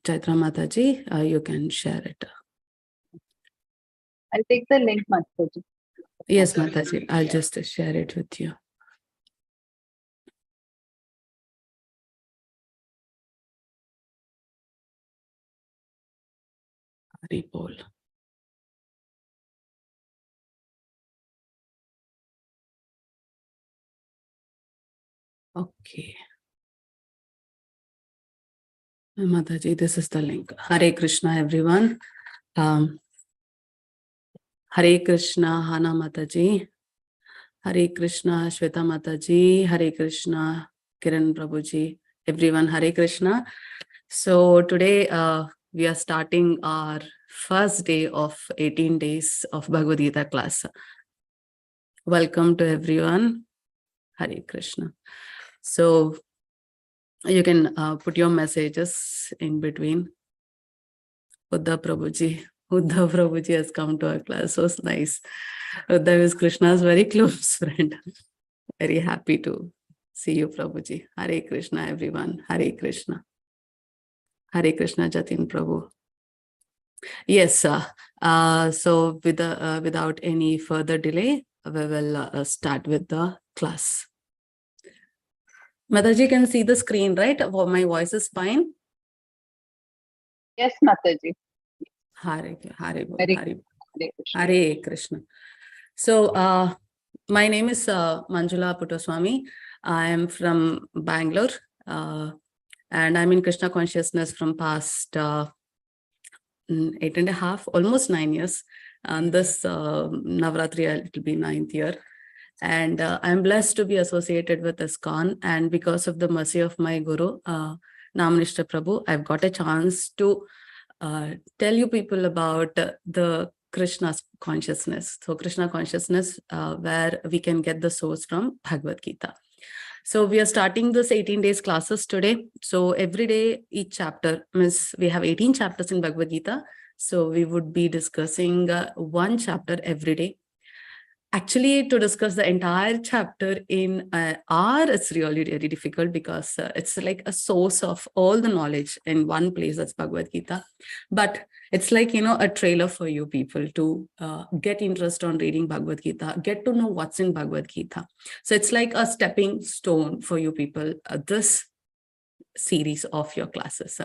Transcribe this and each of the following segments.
Chaitra Mataji, you can share it. I'll take the link, Mataji. Yes, Mataji, I'll just share it with you. Haribol. Okay. Mataji, this is the link. Hare Krishna, everyone. Hare Krishna, Hana Mataji. Hare Krishna, Shweta Mataji. Hare Krishna, Kiran Prabhuji. Everyone, Hare Krishna. So today we are starting our first day of 18 days of Bhagavad Gita class. Welcome to everyone. Hare Krishna. So you can put your messages in between. Uddhav Prabhuji has come to our class. So it's nice. Uddhav is Krishna's very close friend. Very happy to see you, Prabhuji. Hare Krishna, everyone. Hare Krishna. Hare Krishna, Jatin Prabhu. Yes, so without any further delay, we will start with the class. Mataji can see the screen, right? My voice is fine? Yes, Mataji. Hare Krishna. So, my name is Manjula Puttaswamy. I am from Bangalore, and I'm in Krishna consciousness from past 8.5, almost 9 years. And this Navratri, it will be 9th year. And I'm blessed to be associated with ISKCON. And because of the mercy of my Guru, Namanishta Prabhu, I've got a chance to tell you people about the Krishna consciousness. So Krishna consciousness, where we can get the source from Bhagavad Gita. So we are starting this 18 days classes today. So every day, each chapter, means we have 18 chapters in Bhagavad Gita. So we would be discussing one chapter every day. Actually, to discuss the entire chapter in R, it's really, really difficult because it's like a source of all the knowledge in one place, that's Bhagavad Gita. But it's like, a trailer for you people to get interest on reading Bhagavad Gita, get to know what's in Bhagavad Gita. So it's like a stepping stone for you people, this series of your classes.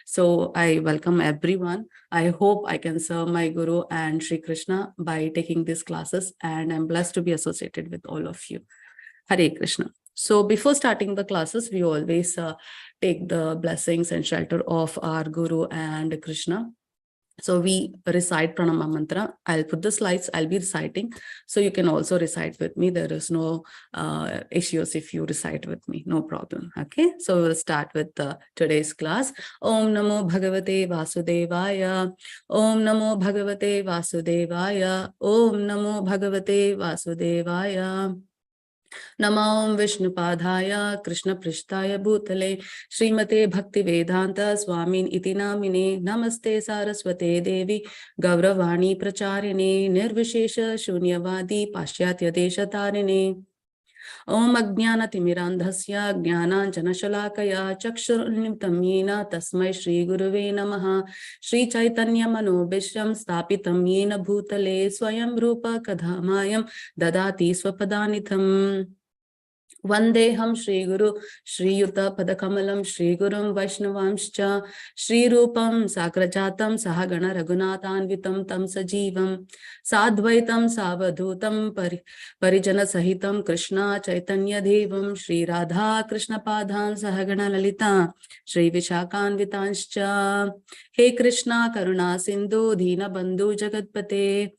So I welcome everyone. I hope I can serve my Guru and Sri Krishna by taking these classes, and I'm blessed to be associated with all of you. Hare Krishna. So before starting the classes, we always take the blessings and shelter of our Guru and Krishna. So we recite Pranama Mantra. I'll put the slides, I'll be reciting. So you can also recite with me. There is no issues if you recite with me, no problem. Okay, so we'll start with today's class. Om Namo Bhagavate Vasudevaya. Om Namo Bhagavate Vasudevaya. Om Namo Bhagavate Vasudevaya. Namo Vishnupadaya Krishna Prishtaya Bhutale Srimate Bhakti Vedanta Swamin Iti Namine Namaste Saraswate Devi Gauravani Pracharine Nirvishesha Shunyavadi Pashyatya Deshatarine Om Ajnana Timirandhasya Jnananjana Shalakaya Chakshurunnitam Yena Tasmai Shri Guruve Namaha Shri Chaitanya Manobhisham Stapitam Yena Bhutale Swayam Rupa Kadhamayam Dadati Swapadanitam Vandeham Shri Guru Shri Yuta Padakamalam Shri Gurum Vaishnavamscha Shri Rupam Sakrajatam Sahagana Raghunathanvitam Tam Sajivam Sadvaitam Savadhutam Parijana Sahitam Krishna Chaitanya Devam Shri Radha Krishna Padhan Sahagana Lalita Shri Vishakhanvitanscha He Krishna Karuna Sindhu Dina Bandhu Jagatpate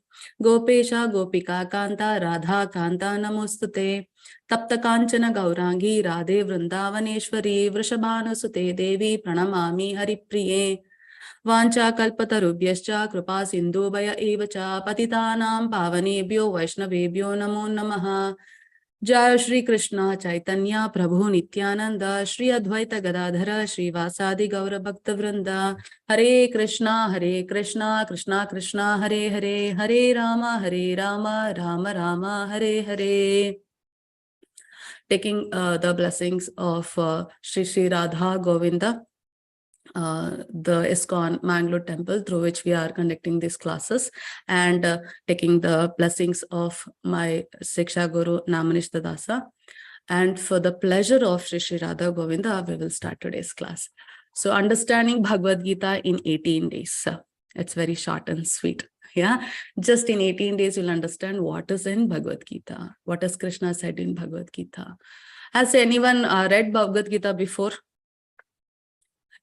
Gopesha Gopika Kanta Radha Kanta Namostute Tapta Kanchana Gaurangi Radhe Vrindavaneshwari Vrishabhanusute Devi Pranamami Haripriye Vancha Kalpatarubhyascha Kripa Sindhubhaya Evacha Patitanam Pavanebhyo Vaishnavebhyo Namo Namaha Jai Shri Krishna Chaitanya Prabhu Nityananda Shri Advaita Gadadhara Shri Vasadi Gaura Bhakta Vrinda Hare Krishna Krishna Krishna Hare Hare Hare Rama Rama Rama Hare Hare. Taking the blessings of Shri Radha Govinda. the ISKCON Mangalore temple through which we are conducting these classes and taking the blessings of my Siksha Guru Namanish Dasa. And for the pleasure of Shri Shri Radha Govinda, we will start today's class. So understanding Bhagavad Gita in 18 days. It's very short and sweet. Yeah, just in 18 days, you'll understand what is in Bhagavad Gita. What has Krishna said in Bhagavad Gita? Has anyone read Bhagavad Gita before?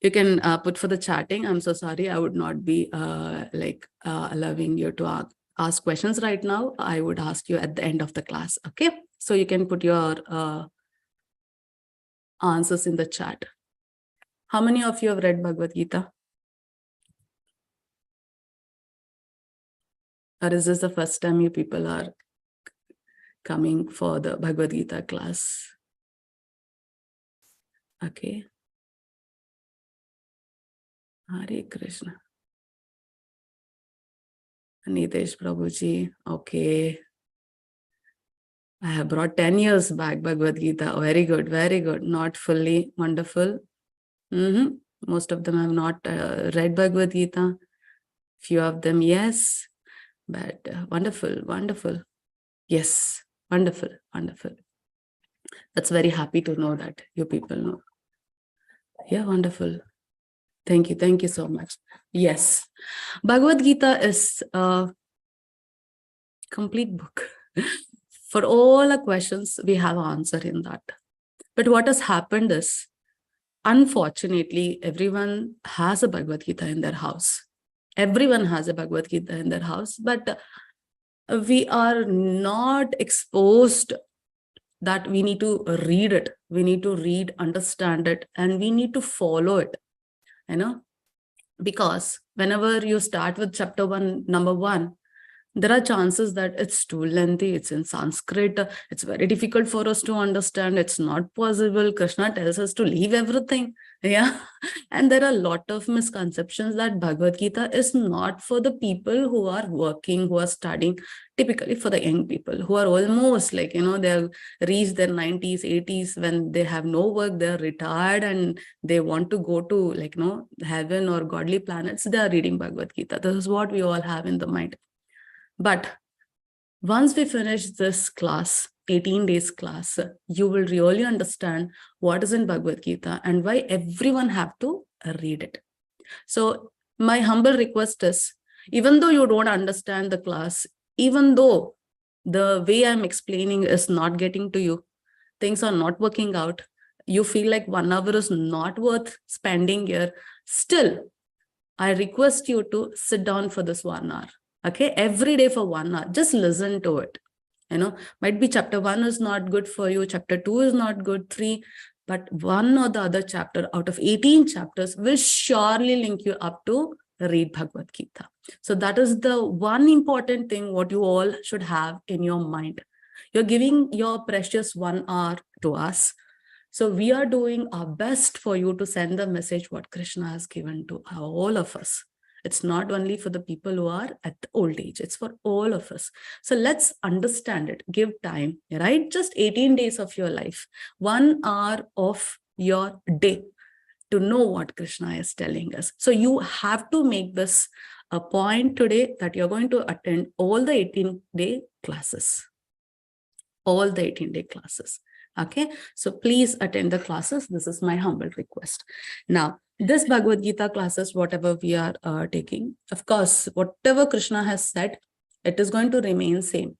You can put for the chatting. I'm so sorry. I would not be allowing you to ask questions right now. I would ask you at the end of the class. Okay. So you can put your answers in the chat. How many of you have read Bhagavad Gita? Or is this the first time you people are coming for the Bhagavad Gita class? Okay. Hare Krishna. Nitesh Prabhuji. Okay. I have brought 10 years back Bhagavad Gita. Oh, very good, very good. Not fully. Wonderful. Most of them have not read Bhagavad Gita. Few of them, yes. But wonderful, wonderful. Yes, wonderful, wonderful. That's very happy to know that you people know. Yeah, wonderful. Thank you so much. Yes, Bhagavad Gita is a complete book. For all the questions, we have an answer in that. But what has happened is, unfortunately, everyone has a Bhagavad Gita in their house. Everyone has a Bhagavad Gita in their house, but we are not exposed that we need to read it. We need to read, understand it, and we need to follow it, because whenever you start with chapter 1, number 1, there are chances that it's too lengthy, it's in Sanskrit, it's very difficult for us to understand, it's not possible. Krishna tells us to leave everything. Yeah. And there are a lot of misconceptions that Bhagavad Gita is not for the people who are working, who are studying, typically for the young people who are almost they have reached their 90s, 80s, when they have no work, they're retired and they want to go to heaven or godly planets. They are reading Bhagavad Gita. This is what we all have in the mind. But once we finish this class, 18 days class, you will really understand what is in Bhagavad Gita and why everyone have to read it. So my humble request is, even though you don't understand the class, even though the way I'm explaining is not getting to you, things are not working out, you feel like 1 hour is not worth spending here, still, I request you to sit down for this 1 hour. Okay, every day for 1 hour, just listen to it. Might be chapter 1 is not good for you, chapter 2 is not good, 3, but one or the other chapter out of 18 chapters will surely link you up to read Bhagavad Gita. So that is the one important thing what you all should have in your mind. You're giving your precious 1 hour to us. So we are doing our best for you to send the message what Krishna has given to all of us. It's not only for the people who are at the old age, it's for all of us. So let's understand it, give time, right? Just 18 days of your life, 1 hour of your day to know what Krishna is telling us. So you have to make this a point today that you're going to attend all the 18-day classes. All the 18-day classes. Okay, so please attend the classes. This is my humble request. Now, this Bhagavad Gita classes, whatever we are taking, of course, whatever Krishna has said, it is going to remain same.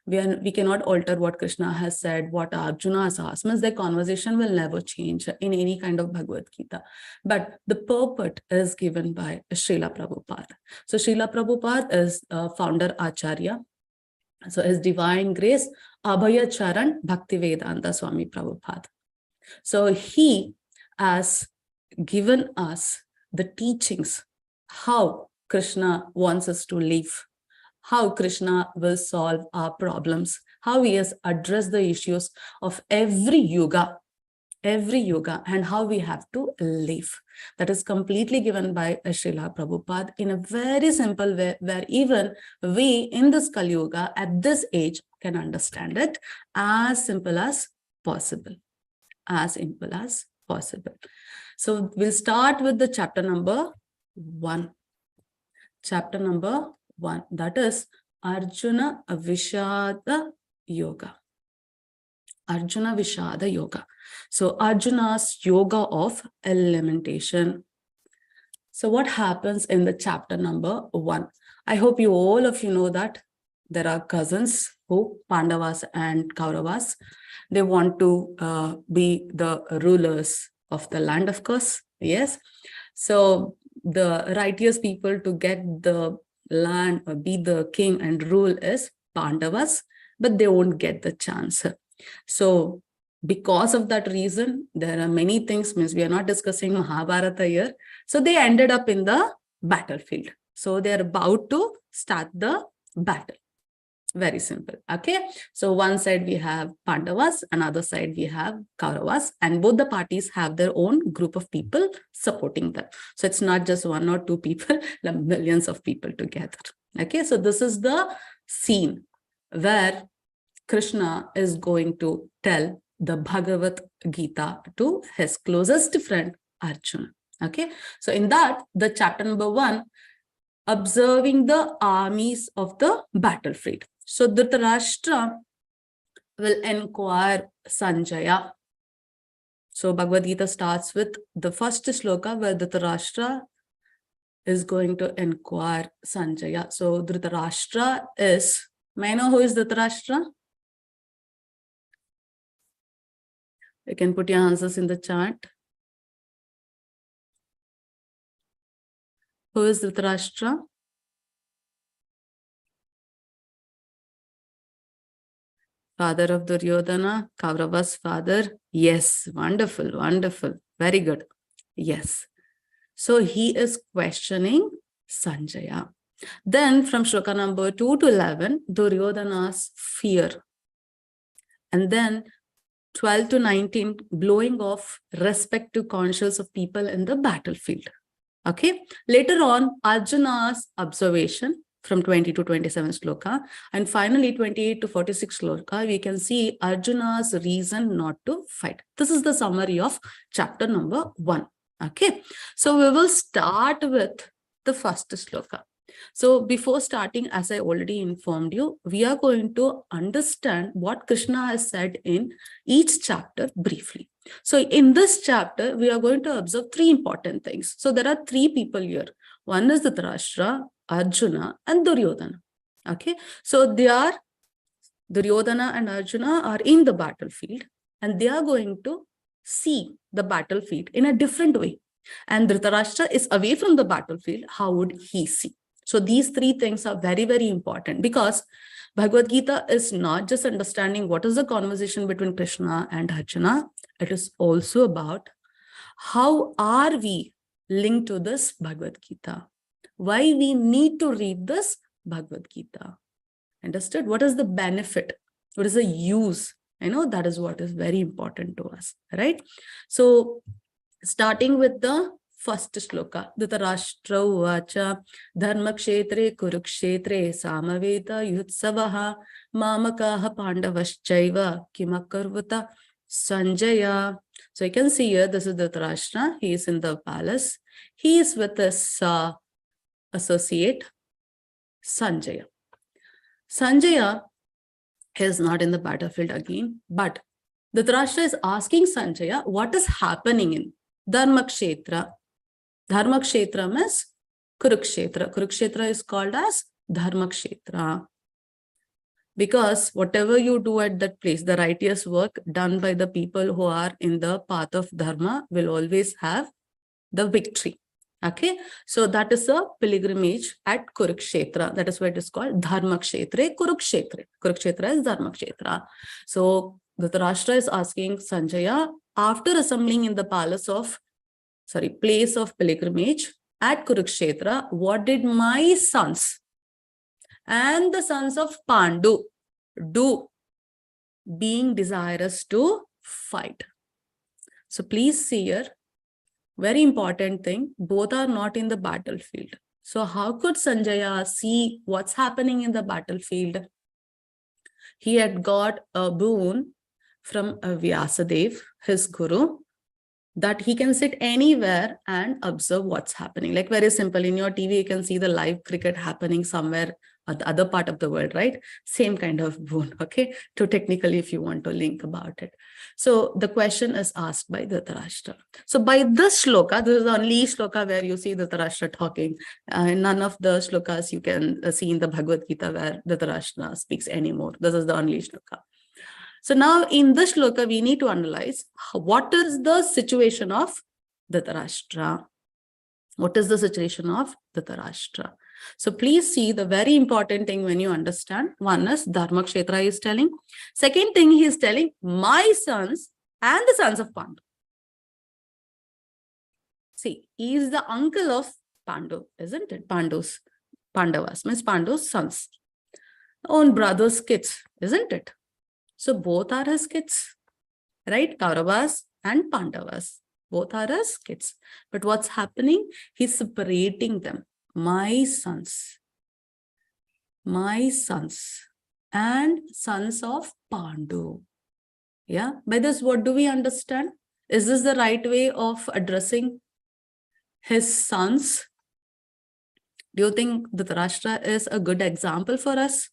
We cannot alter what Krishna has said, what Arjuna has asked. Means their conversation will never change in any kind of Bhagavad Gita. But the purport is given by Srila Prabhupada. So Srila Prabhupada is founder Acharya. So His Divine Grace, Abhaya Charan Bhaktivedanta Swami Prabhupada. So he has given us the teachings, how Krishna wants us to live, how Krishna will solve our problems, how he has addressed the issues of every yuga, and how we have to live. That is completely given by Srila Prabhupada in a very simple way, where even we in this Kali Yuga at this age can understand it as simple as possible. As simple as possible. So we'll start with the chapter number 1. Chapter number 1, that is Arjuna Vishada Yoga. Arjuna Vishada Yoga. So Arjuna's yoga of lamentation. So what happens in the chapter number 1? I hope all of you know that there are cousins who Pandavas and Kauravas. They want to be the rulers of the land, of course. Yes. So the righteous people to get the land or be the king and rule is Pandavas, but they won't get the chance. So because of that reason, there are many things, means we are not discussing Mahabharata here. So they ended up in the battlefield. So they are about to start the battle. Very simple. Okay. So one side we have Pandavas, another side we have Kauravas, and both the parties have their own group of people supporting them. So it's not just one or two people, millions of people together. Okay. So this is the scene where Krishna is going to tell the Bhagavad Gita to his closest friend Arjuna. Okay. So in that, the chapter number 1, observing the armies of the battlefield. So Dhritarashtra will inquire Sanjaya. So Bhagavad Gita starts with the first sloka where Dhritarashtra is going to inquire Sanjaya. So Dhritarashtra is, may I know who is Dhritarashtra? You can put your answers in the chat. Who is Dhritarashtra? Father of Duryodhana, Kaurava's father. Yes, wonderful, wonderful. Very good. Yes. So he is questioning Sanjaya. Then from shloka number 2 to 11, Duryodhana's fear. And then 12 to 19, blowing off respective conscience of people in the battlefield. Okay. Later on, Arjuna's observation from 20 to 27 sloka. And finally, 28 to 46 sloka, we can see Arjuna's reason not to fight. This is the summary of chapter number 1. Okay. So we will start with the first sloka. So before starting, as I already informed you, we are going to understand what Krishna has said in each chapter briefly. So in this chapter, we are going to observe 3 important things. So there are 3 people here. One is Dhritarashtra, Arjuna, and Duryodhana. Okay. So they are, Duryodhana and Arjuna are in the battlefield, and they are going to see the battlefield in a different way. And Dhritarashtra is away from the battlefield. How would he see? So these 3 things are very, very important, because Bhagavad Gita is not just understanding what is the conversation between Krishna and Arjuna. It is also about how are we linked to this Bhagavad Gita? Why we need to read this Bhagavad Gita? Understood? What is the benefit? What is the use? I know that is what is very important to us, right? So starting with the first shloka, Dhritarashtra uvacha dharmakshetre kurukshetre samaveta yutsavaha mamakaha pandavaschaiva kimakarvata Sanjaya. So you can see here, this is Dhritarashtra. He is in the palace. He is with his associate Sanjaya. Sanjaya is not in the battlefield again, but Dhritarashtra is asking Sanjaya what is happening in Dharmakshetra. Dharmakshetra means Kurukshetra. Kurukshetra is called as Dharmakshetra. Because whatever you do at that place, the righteous work done by the people who are in the path of Dharma will always have the victory. Okay, so that is a pilgrimage at Kurukshetra. That is why it is called Dharmakshetre Kurukshetra. Kurukshetra is Dharmakshetra. So Dhritarashtra is asking Sanjaya, after assembling in the place of pilgrimage at Kurukshetra, what did my sons and the sons of Pandu do, being desirous to fight? So please see here, very important thing, both are not in the battlefield. So how could Sanjaya see what's happening in the battlefield? He had got a boon from Vyasadev, his guru, that he can sit anywhere and observe what's happening. Like very simple, in your TV, you can see the live cricket happening somewhere at the other part of the world, right? Same kind of boon, okay? To technically, if you want to link about it. So the question is asked by Dhritarashtra. So by this shloka, this is the only shloka where you see Dhritarashtra talking. None of the shlokas you can see in the Bhagavad Gita where Dhritarashtra speaks anymore. This is the only shloka. So now in this shloka, we need to analyze what is the situation of Dhritarashtra. What is the situation of Dhritarashtra? So please see the very important thing when you understand. One is Dharma Kshetra is telling. Second thing he is telling, my sons and the sons of Pandu. See, he is the uncle of Pandu, isn't it? Pandavas, means Pandu's sons. Own brother's kids, isn't it? So both are his kids, right? Kauravas and Pandavas. Both are his kids. But what's happening? He's separating them. My sons, and sons of Pandu. Yeah. By this, what do we understand? Is this the right way of addressing his sons? Do you think Dhritarashtra is a good example for us?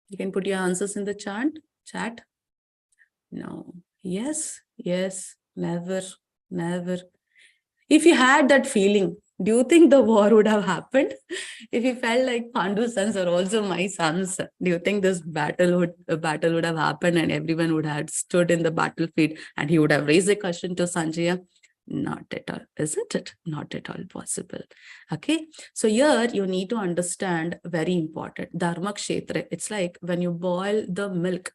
You can put your answers in the chat. No. Yes, never. If you had that feeling, do you think the war would have happened? If you felt like Pandu's sons are also my sons, do you think this battle would have happened and everyone would have stood in the battlefield and he would have raised a question to Sanjaya? Not at all, isn't it? Not at all possible. Okay. So here you need to understand very important. Dharma Kshetra. It's like when you boil the milk.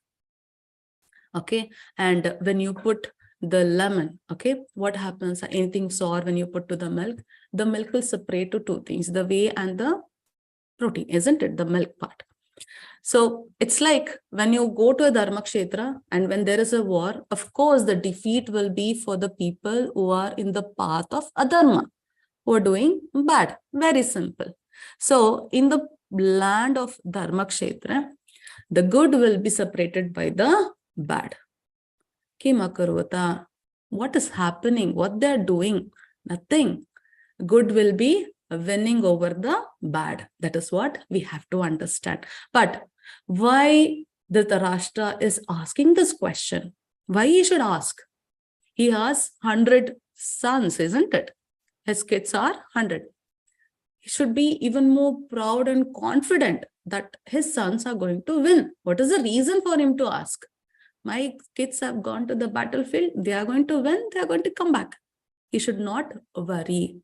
Okay. And when you put the lemon, okay, what happens? Anything sour when you put to the milk will separate to two things, the whey and the protein, isn't it? The milk part. So it's like when you go to a Dharma Kshetra and when there is a war, of course, the defeat will be for the people who are in the path of adharma, who are doing bad. Very simple. So in the land of Dharma Kshetra, the good will be separated by the bad. What is happening? What they are doing? Nothing. Good will be winning over the bad. That is what we have to understand. But why Dhritarashtra is asking this question? Why he should ask? He has 100 sons, isn't it? His kids are 100. He should be even more proud and confident that his sons are going to win. What is the reason for him to ask? My kids have gone to the battlefield. They are going to win. They are going to come back. He should not worry.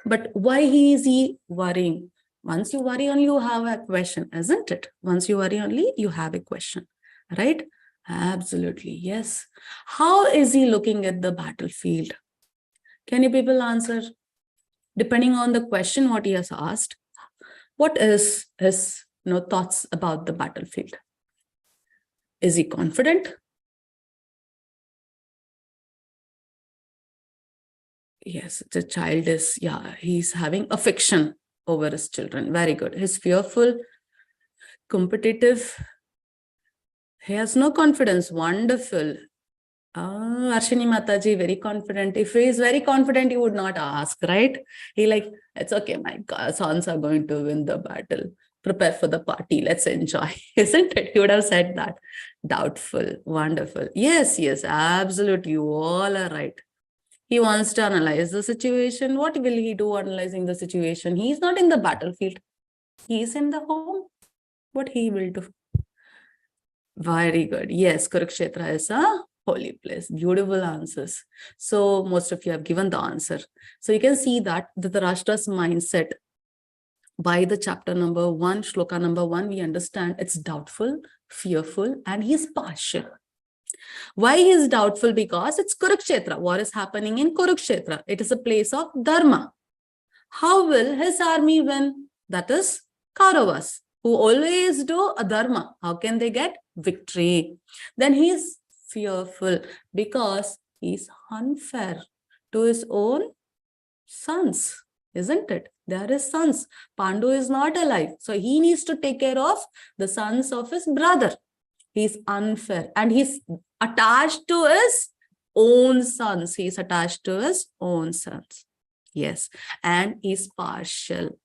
But why is he worrying? Once you worry only, you have a question, isn't it? Once you worry only, you have a question, right? Absolutely, yes. How is he looking at the battlefield? Can you people answer? Depending on the question what he has asked, what is his thoughts about the battlefield? Is he confident? Yes, the child is, he's having affection over his children. Very good. He's fearful, competitive. He has no confidence. Wonderful. Arshini Mataji, very confident. If he is very confident, he would not ask, right? He like, it's okay, my sons are going to win the battle. Prepare for the party. Let's enjoy. Isn't it? He would have said that. Doubtful. Wonderful. Yes, absolutely. You all are right. He wants to analyze the situation. What will he do analyzing the situation? He is not in the battlefield. He is in the home. What he will do? Very good. Yes, Kurukshetra is a holy place. Beautiful answers. So most of you have given the answer. So you can see that Dhritarashtra's mindset by the chapter number 1, shloka number 1, we understand it's doubtful, fearful, and he's partial. Why he is doubtful? Because it's Kurukshetra. War is happening in Kurukshetra. It is a place of dharma. How will his army win? That is Kauravas, who always do adharma. How can they get victory? Then he is fearful because he is unfair to his own sons, isn't it? They are his sons. Pandu is not alive. So he needs to take care of the sons of his brother. He's unfair and he's attached to his own sons. He's attached to his own sons. Yes. And he's partial.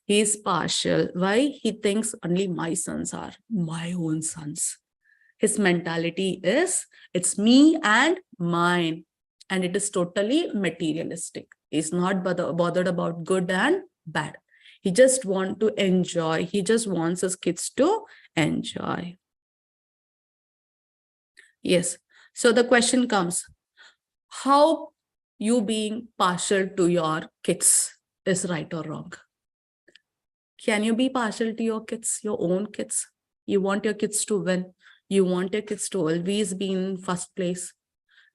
He's partial. Why? He thinks only my sons are my own sons. His mentality is, it's me and mine. And it is totally materialistic. He's not bothered about good and bad. He just wants to enjoy. He just wants his kids to enjoy. Yes. So the question comes, how you being partial to your kids is right or wrong? Can you be partial to your kids, your own kids? You want your kids to win. You want your kids to always be in first place.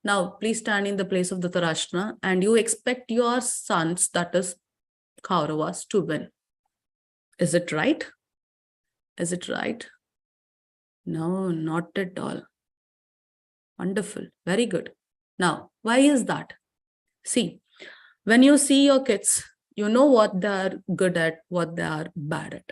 Now, please stand in the place of Dhritarashtra and you expect your sons, that is Kauravas, to win. Is it right? Is it right? No, not at all. Wonderful. Very good. Now, why is that? See, when you see your kids, you know what they are good at, what they are bad at.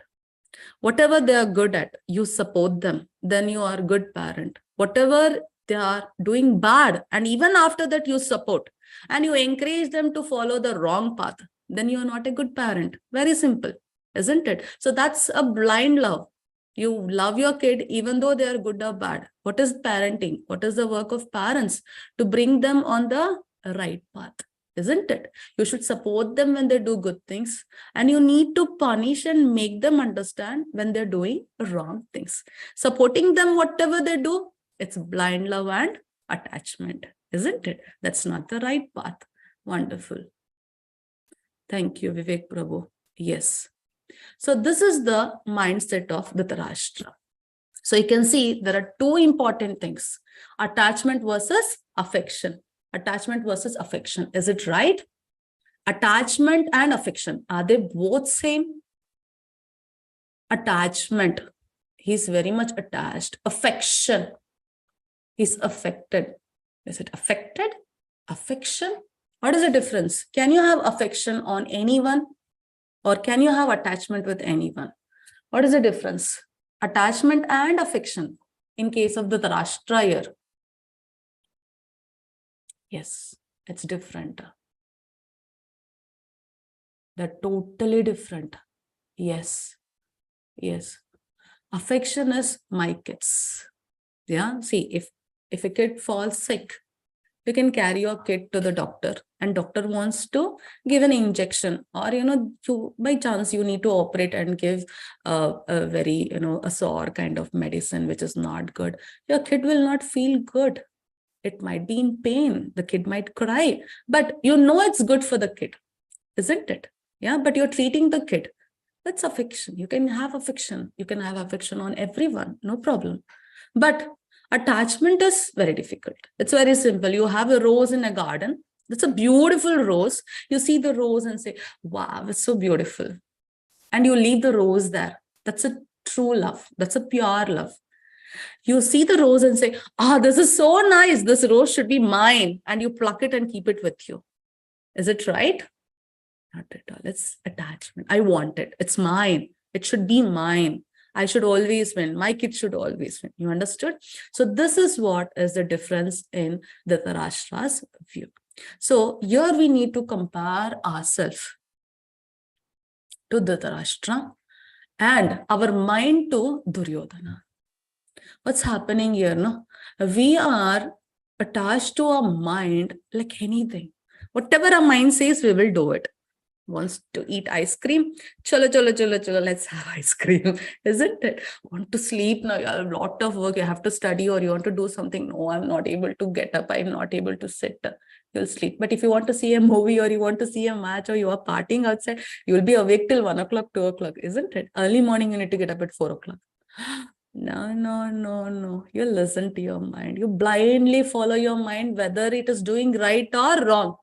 Whatever they are good at, you support them. Then you are a good parent. Whatever they are doing bad, and even after that you support and you encourage them to follow the wrong path, then you are not a good parent. Very simple, isn't it? So that's a blind love. You love your kid even though they are good or bad. What is parenting? What is the work of parents? To bring them on the right path, isn't it? You should support them when they do good things, and you need to punish and make them understand when they're doing wrong things. Supporting them, whatever they do, it's blind love and attachment, isn't it? That's not the right path. Wonderful. Thank you, Vivek Prabhu. Yes. So this is the mindset of Dhritarashtra. So you can see there are two important things: attachment versus affection. Attachment versus affection. Is it right? Attachment and affection, are they both same? Attachment, he's very much attached. Affection, he's affected. Is it affected? Affection? What is the difference? Can you have affection on anyone, or can you have attachment with anyone? What is the difference? Attachment and affection in case of the Dhritarashtra here. Yes, it's different. They're totally different. Yes. Yes. Affection is my kids. Yeah. See, if a kid falls sick, you can carry your kid to the doctor, and doctor wants to give an injection, or, you, by chance, you need to operate and give a very, a sore kind of medicine, which is not good. Your kid will not feel good. It might be in pain. The kid might cry, but it's good for the kid, isn't it? Yeah, but you're treating the kid. That's affection. You can have affection. You can have affection on everyone, no problem. But attachment is very difficult. It's very simple. You have a rose in a garden. That's a beautiful rose. You see the rose and say, wow, it's so beautiful. And you leave the rose there. That's a true love. That's a pure love. You see the rose and say, this is so nice. This rose should be mine. And you pluck it and keep it with you. Is it right? Not at all. It's attachment. I want it. It's mine. It should be mine. I should always win. My kids should always win. You understood? So this is what is the difference in the Dhritarashtra's view. So here we need to compare ourselves to Dhritarashtra and our mind to Duryodhana. What's happening here? No? We are attached to our mind like anything. Whatever our mind says, we will do it. Wants to eat ice cream? Chalo, chalo, chalo, chalo, let's have ice cream. Isn't it? Want to sleep? Now you have a lot of work. You have to study, or you want to do something. No, I'm not able to get up. I'm not able to sit. You'll sleep. But if you want to see a movie, or you want to see a match, or you are partying outside, you'll be awake till 1 o'clock, 2 o'clock, isn't it? Early morning, you need to get up at 4 o'clock. No. You listen to your mind. You blindly follow your mind, whether it is doing right or wrong.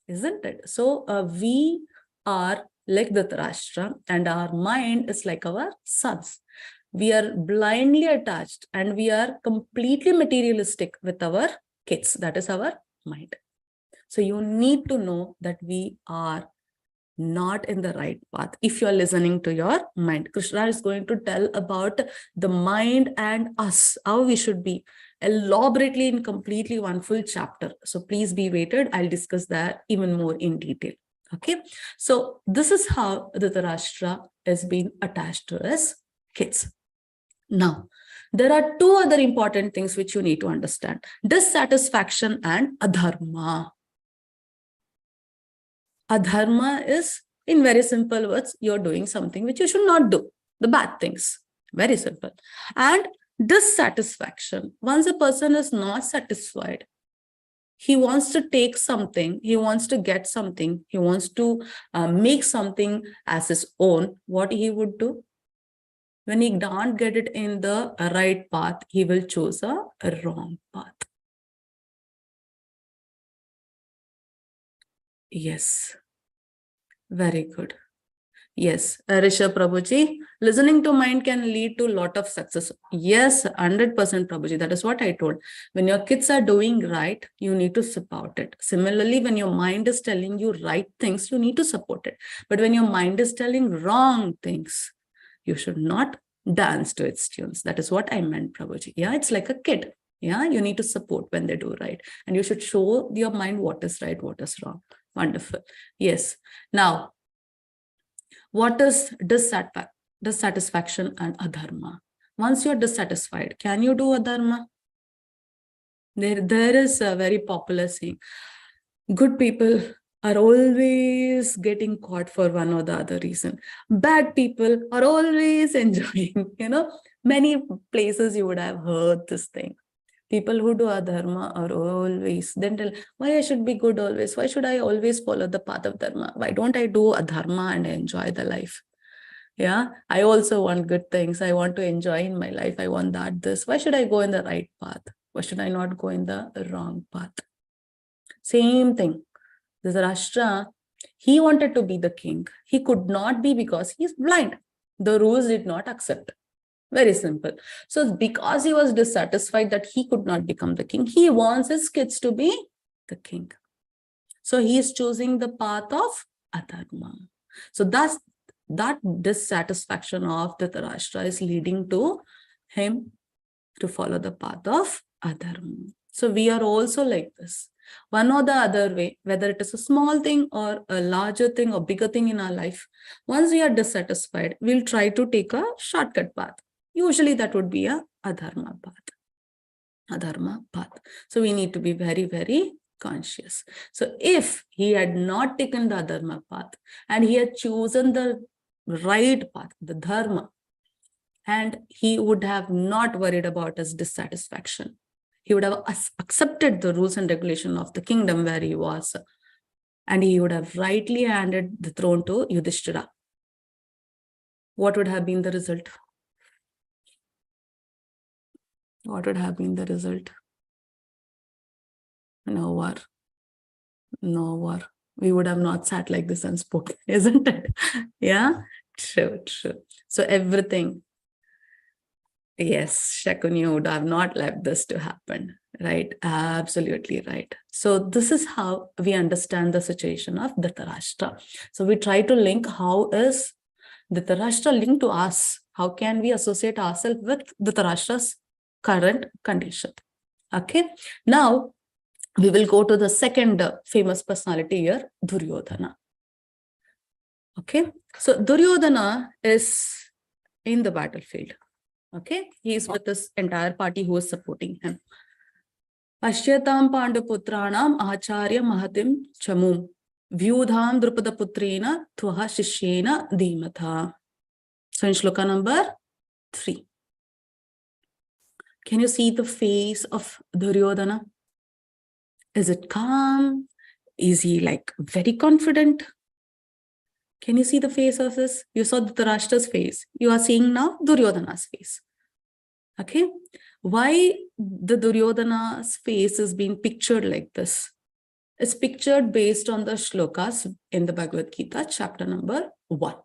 Isn't it? So we are like Dhritarashtra, and our mind is like our sons. We are blindly attached, and we are completely materialistic with our kids. That is our mind. So you need to know that we are not in the right path. If you're listening to your mind, Krishna is going to tell about the mind and us, how we should be, elaborately in completely one full chapter. So please be waited. I'll discuss that even more in detail. Okay. So this is how Dhritarashtra is being attached to his kids. Now, there are two other important things which you need to understand: dissatisfaction and adharma. Adharma is, in very simple words, you're doing something which you should not do, the bad things. Very simple. And dissatisfaction, once a person is not satisfied, he wants to take something, he wants to get something, he wants to make something as his own, what he would do? When he can't get it in the right path, he will choose a wrong path. Yes. Very good. Yes, Rishabh Prabhuji, listening to mind can lead to a lot of success. Yes, 100% Prabhuji. That is what I told. When your kids are doing right, you need to support it. Similarly, when your mind is telling you right things, you need to support it. But when your mind is telling wrong things, you should not dance to its tunes. That is what I meant, Prabhuji. Yeah, it's like a kid. Yeah, you need to support when they do right. And you should show your mind what is right, what is wrong. Wonderful. Yes. Now, what is dissatisfaction and adharma? Once you're dissatisfied, can you do adharma? There is a very popular saying: good people are always getting caught for one or the other reason. Bad people are always enjoying, many places you would have heard this thing. People who do adharma are always, then tell, why I should be good always? Why should I always follow the path of dharma? Why don't I do adharma and enjoy the life? Yeah, I also want good things. I want to enjoy in my life. I want this. Why should I go in the right path? Why should I not go in the wrong path? Same thing. Dhritarashtra, he wanted to be the king. He could not be because he's blind. The rules did not accept. Very simple. So because he was dissatisfied that he could not become the king, he wants his kids to be the king. So he is choosing the path of adharma. So that dissatisfaction of Dhritarashtra is leading to him to follow the path of adharma. So we are also like this. One or the other way, whether it is a small thing or a larger thing or bigger thing in our life, once we are dissatisfied, we'll try to take a shortcut path. Usually that would be a adharma path. Adharma path. So we need to be very, very conscious. So if he had not taken the adharma path and he had chosen the right path, the dharma, and he would have not worried about his dissatisfaction. He would have accepted the rules and regulation of the kingdom where he was, and he would have rightly handed the throne to Yudhishthira. What would have been the result? What would have been the result? No war. No war. We would have not sat like this and spoken, isn't it? Yeah, true, true. So everything, yes, Shakuni would have not left this to happen, right? Absolutely right. So this is how we understand the situation of Dhritarashtra. So we try to link how is Dhritarashtra linked to us? How can we associate ourselves with Dhritarashtra's current condition? Okay. Now, we will go to the second famous personality here, Duryodhana. Okay. So Duryodhana is in the battlefield. Okay. He is with this entire party who is supporting him. Pashyatam Pandaputranam Acharya Mahatim Chamum Vyudham Drupadaputrena Tvaha Shishyena Dhimatha. So in shloka number 3. Can you see the face of Duryodhana? Is it calm? Is he like very confident? Can you see the face of this? You saw Dhritarashtra's face. You are seeing now Duryodhana's face. Okay. Why the Duryodhana's face is being pictured like this? It's pictured based on the shlokas in the Bhagavad Gita, chapter number 1.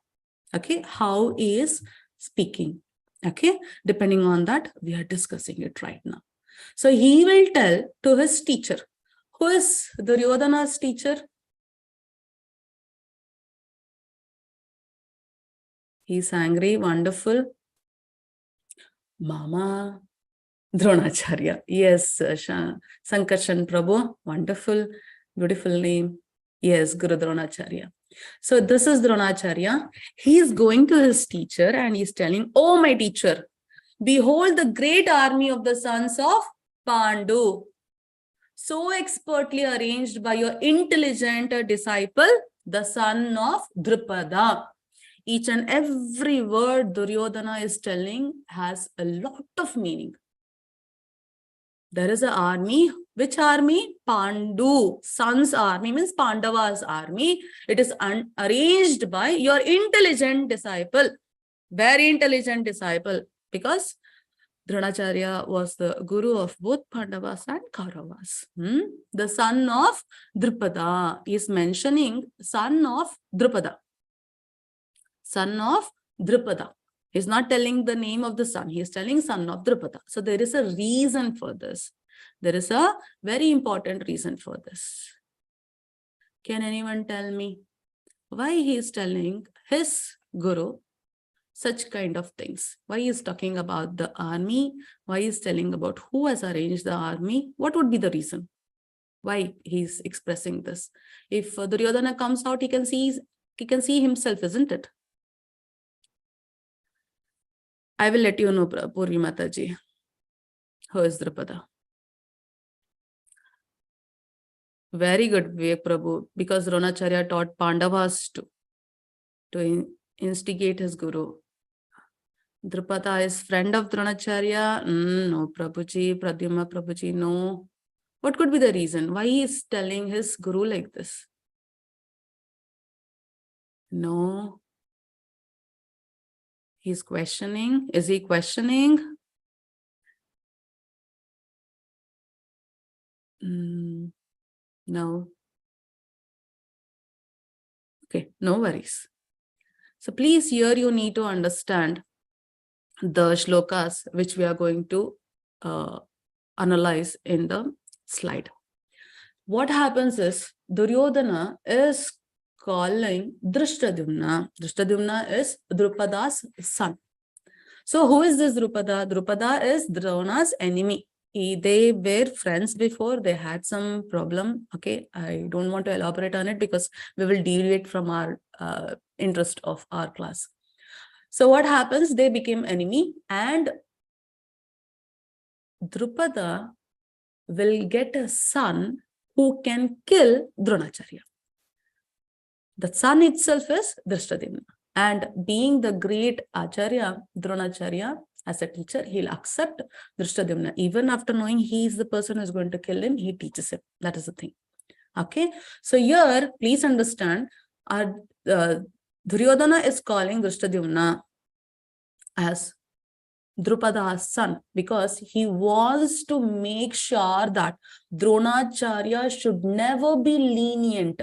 Okay. How he is speaking. Okay. Depending on that, we are discussing it right now. So he will tell to his teacher. Who is Duryodhana's teacher? He's angry. Wonderful. Mama Dronacharya. Yes, Sankarshan Prabhu. Wonderful. Beautiful name. Yes, Guru Dronacharya. So this is Dronacharya. He is going to his teacher and he's telling, oh, my teacher, behold the great army of the sons of Pandu, so expertly arranged by your intelligent disciple, the son of Drupada. Each and every word Duryodhana is telling has a lot of meaning. There is an army. Which army? Pandu. Son's army means Pandava's army. It is arranged by your intelligent disciple. Very intelligent disciple. Because Dronacharya was the guru of both Pandavas and Kauravas. The son of Drupada is mentioning son of Drupada. Son of Drupada. He's not telling the name of the son. He is telling son of Drupada. So there is a reason for this. There is a very important reason for this. Can anyone tell me why he is telling his guru such kind of things? Why he is talking about the army? Why he is telling about who has arranged the army? What would be the reason? Why he is expressing this? If Duryodhana comes out, he can see himself, isn't it? I will let you know, Purvi Mataji, who is Drupada. Very good, Vivek Prabhu, because Dronacharya taught Pandavas to instigate his guru. Drupada is friend of Dronacharya. No, Prabhuji, Pradyumna Prabhuji, no. What could be the reason? Why he is telling his guru like this? No. He's questioning. Is he questioning? No. Okay, no worries. So please, here you need to understand the shlokas which we are going to analyze in the slide. What happens is Duryodhana is calling Drishtadyumna. Drishtadyumna is Drupada's son. So who is this Drupada? Drupada is Drona's enemy. They were friends before. They had some problem. Okay, I don't want to elaborate on it because we will deviate from our interest of our class. So what happens? They became enemy and Drupada will get a son who can kill Dronacharya. The son itself is Drishtadyumna. And being the great Acharya, Dronacharya, as a teacher, he'll accept Drishtadyumna. Even after knowing he is the person who is going to kill him, he teaches him. That is the thing. Okay. So here, please understand, Duryodhana is calling Drishtadyumna as Drupada's son because he wants to make sure that Dronacharya should never be lenient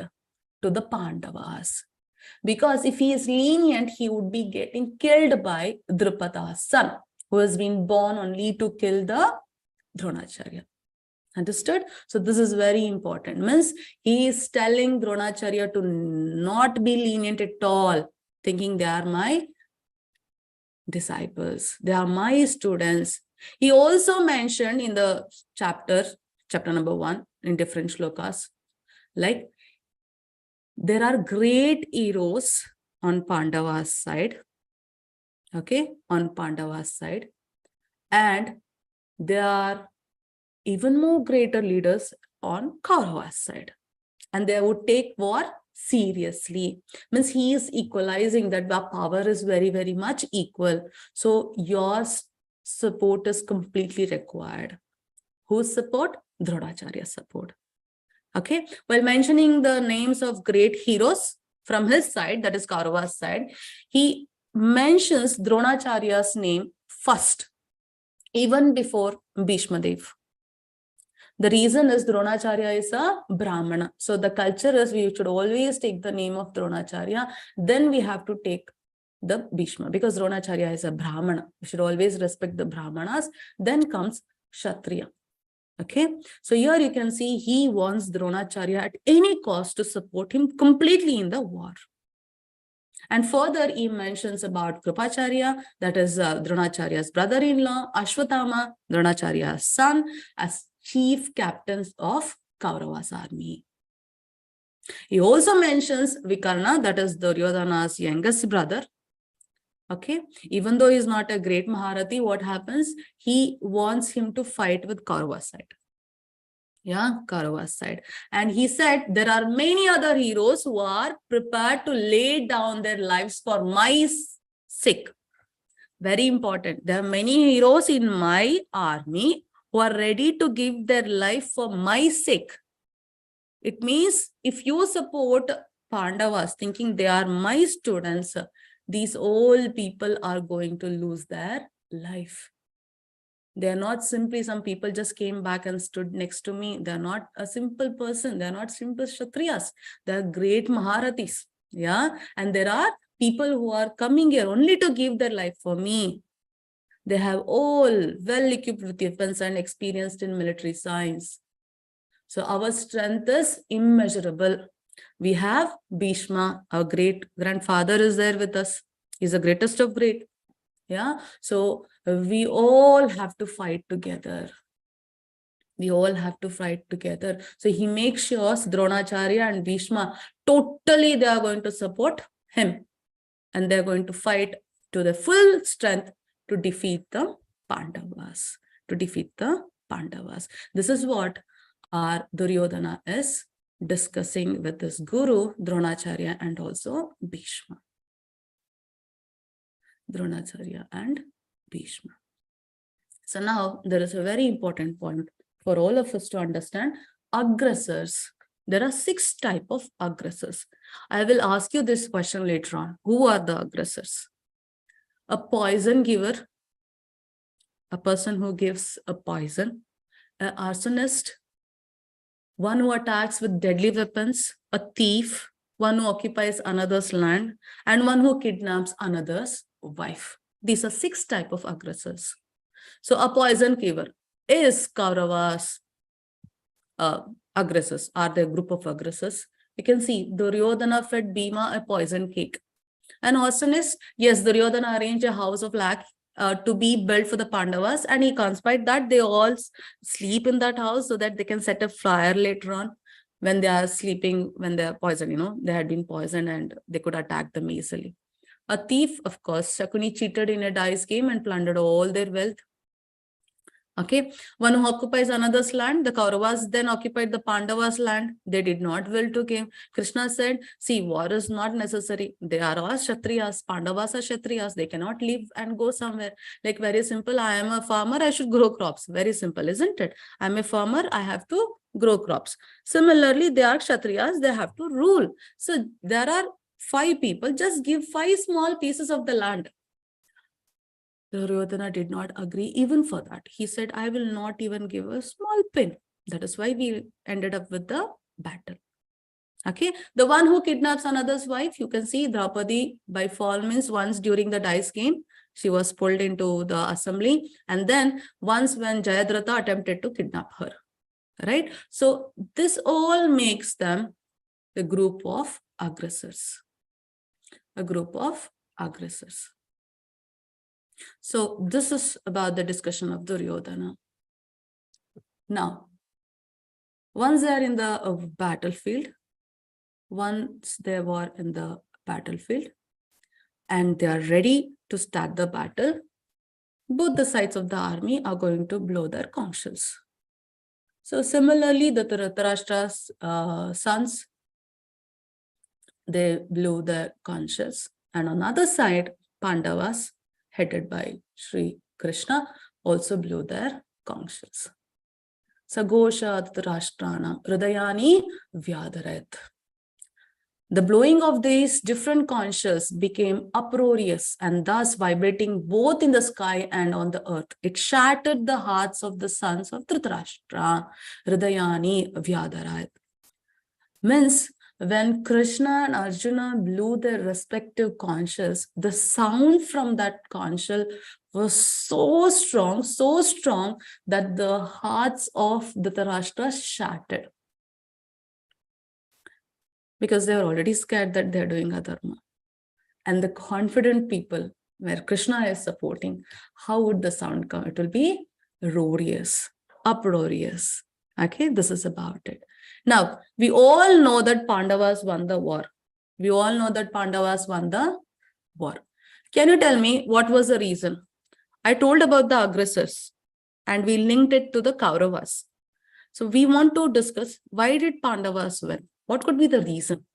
to the Pandavas. Because if he is lenient, he would be getting killed by Drupada's son, who has been born only to kill the Dronacharya. Understood? So this is very important. Means he is telling Dronacharya to not be lenient at all, thinking they are my disciples, they are my students. He also mentioned in the chapter number 1 in different shlokas, like there are great heroes on Pandava's side, okay, on Pandava's side, and there are even more greater leaders on Kaurava's side, and they would take war seriously. Means he is equalizing that the power is very, very much equal. So your support is completely required. Whose support? Dronacharya's support. Okay. While mentioning the names of great heroes from his side, that is Kaurava's side, he mentions Dronacharya's name first, even before Bhishma Dev. The reason is Dronacharya is a Brahmana. So the culture is we should always take the name of Dronacharya. Then we have to take the Bhishma because Dronacharya is a Brahmana. We should always respect the Brahmanas. Then comes Kshatriya. Okay. So here you can see he wants Dronacharya at any cost to support him completely in the war. And further, he mentions about Kripacharya, that is Dronacharya's brother-in-law, Ashwatthama, Dronacharya's son, as chief captains of Kaurava's army. He also mentions Vikarna, that is Duryodhana's youngest brother. Okay, even though he's not a great Maharathi, what happens? He wants him to fight with Kaurava's side. Yeah, Kaurava's side. And he said, there are many other heroes who are prepared to lay down their lives for my sake. Very important. There are many heroes in my army who are ready to give their life for my sake. It means if you support Pandavas thinking they are my students, these old people are going to lose their life. They are not simply some people just came back and stood next to me. They are not a simple person. They are not simple Kshatriyas. They are great Maharathis. Yeah. And there are people who are coming here only to give their life for me. They have all well equipped with weapons and experienced in military science. So our strength is immeasurable. We have Bhishma, our great grandfather is there with us. He's the greatest of great. Yeah. So we all have to fight together. We all have to fight together. So he makes sure Dronacharya and Bhishma, totally they are going to support him. And they're going to fight to the full strength to defeat the Pandavas. This is what our Duryodhana is discussing with his guru, Dronacharya, and also Bhishma. Dronacharya and Bhishma. So now there is a very important point for all of us to understand. Aggressors. There are 6 types of aggressors. I will ask you this question later on. Who are the aggressors? A poison giver, a person who gives a poison, an arsonist, one who attacks with deadly weapons, a thief, one who occupies another's land, and one who kidnaps another's wife. These are 6 types of aggressors. So a poison giver is Kauravas aggressors, are the group of aggressors. You can see Duryodhana fed Bhima a poison cake. An arsonist, yes, Duryodhana arranged a house of Lac to be built for the Pandavas, and he conspired that they all sleep in that house so that they can set a fire later on when they are sleeping, when they are poisoned, they had been poisoned and they could attack them easily. A thief, of course, Shakuni cheated in a dice game and plundered all their wealth. Okay, one who occupies another's land, the Kauravas then occupied the Pandavas' land. They did not will to game. Krishna said, see, war is not necessary. They are all Kshatriyas. Pandavas are Kshatriyas. They cannot leave and go somewhere. Like very simple, I am a farmer, I should grow crops. Very simple, isn't it? I am a farmer, I have to grow crops. Similarly, they are Kshatriyas, they have to rule. So there are 5 people, just give 5 small pieces of the land. Duryodhana did not agree even for that. He said, I will not even give a small pin. That is why we ended up with the battle. Okay, the one who kidnaps another's wife, you can see Draupadi by fall means once during the dice game, she was pulled into the assembly. And then once when Jayadratha attempted to kidnap her. Right? So this all makes them the group of aggressors. A group of aggressors. So this is about the discussion of Duryodhana. Now, once they are in the battlefield, once they were in the battlefield and they are ready to start the battle, both the sides of the army are going to blow their conch shells. So similarly, the Dhritarashtra's sons, they blew their conch shells. And on the other side, Pandavas, headed by Sri Krishna, also blew their conch shells. Sagosha Dhritarashtrana Hridayani Vyadaret. The blowing of these different conch shells became uproarious and thus vibrating both in the sky and on the earth. It shattered the hearts of the sons of Dhritarashtra. Hridayani Vyadaret. Means, when Krishna and Arjuna blew their respective conch shells, the sound from that conch shell was so strong that the hearts of Dhritarashtra shattered. Because they are already scared that they are doing adharma. and the confident people where Krishna is supporting, how would the sound come? It will be roarious, uproarious. Okay, this is about it. Now, we all know that Pandavas won the war. We all know that Pandavas won the war. Can you tell me what was the reason? I told about the aggressors and we linked it to the Kauravas. So we want to discuss, why did Pandavas win? What could be the reason?